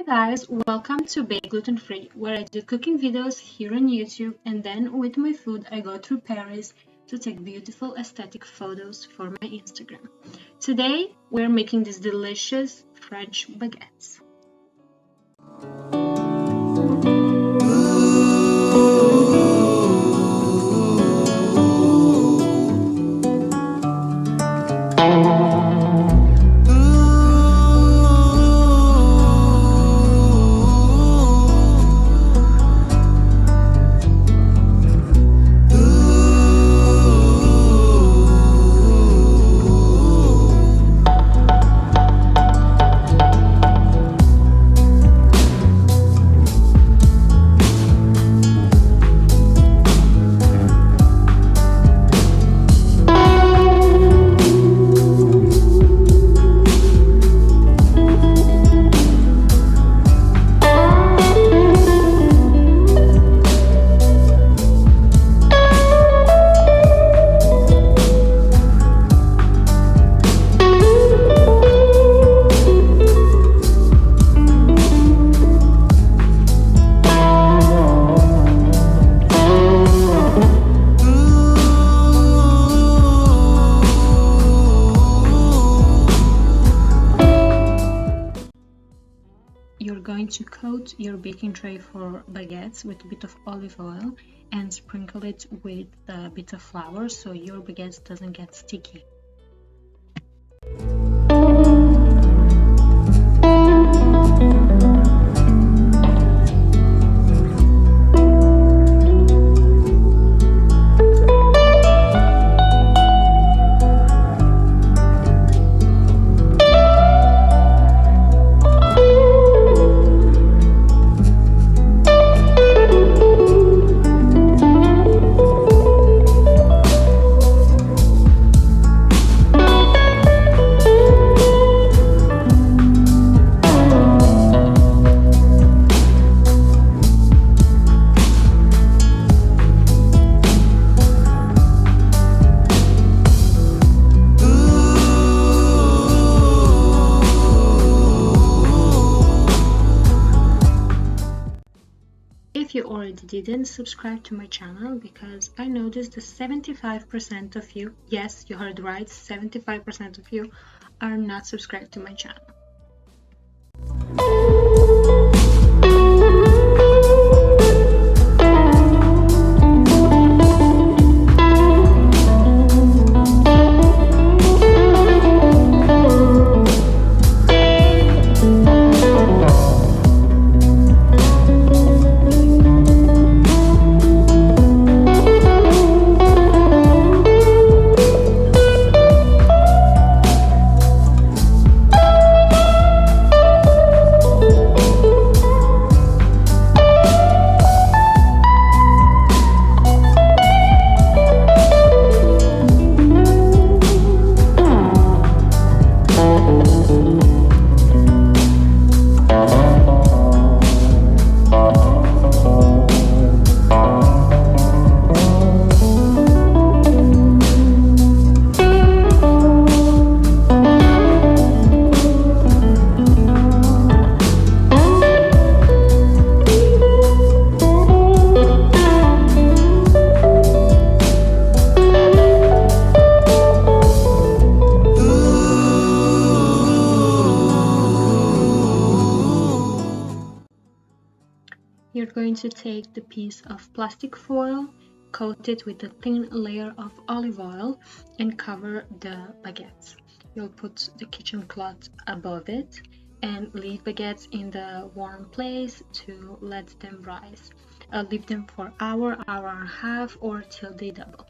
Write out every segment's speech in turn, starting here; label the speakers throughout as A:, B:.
A: guys, welcome to Bake Gluten Free, where I do cooking videos here on YouTube, and then with my food I go through Paris to take beautiful aesthetic photos for my Instagram. Today we're making these delicious French baguettes. You're going to coat your baking tray for baguettes with a bit of olive oil and sprinkle it with a bit of flour so your baguettes doesn't get sticky. If you already didn't subscribe to my channel, because I noticed that 75% of you, yes, you heard right, 75% of you are not subscribed to my channel. You're going to take the piece of plastic foil, coat it with a thin layer of olive oil, and cover the baguettes. You'll put the kitchen cloth above it and leave baguettes in the warm place to let them rise. Leave them for an hour, hour and a half, or till they double.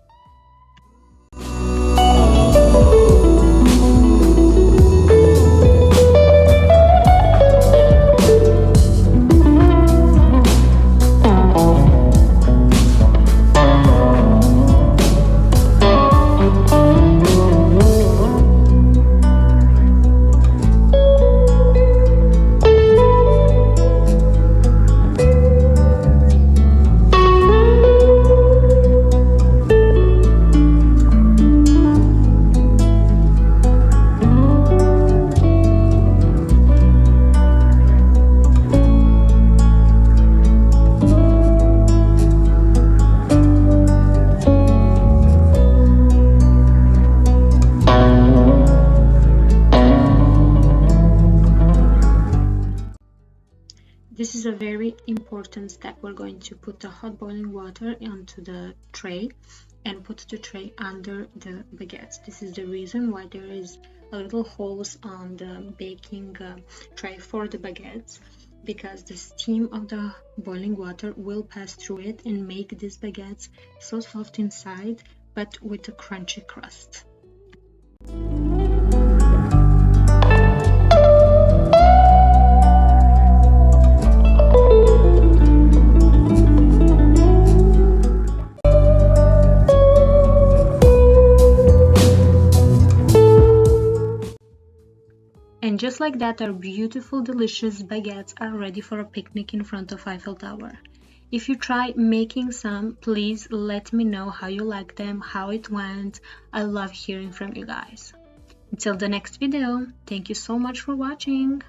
A: is a very important step. We're going to put the hot boiling water into the tray and put the tray under the baguettes. This is the reason why there is a little holes on the baking tray for the baguettes, because the steam of the boiling water will pass through it and make these baguettes so soft inside, but with a crunchy crust. And just like that, our beautiful, delicious baguettes are ready for a picnic in front of Eiffel Tower. If you try making some, please let me know how you like them, how it went. I love hearing from you guys. Until the next video, thank you so much for watching.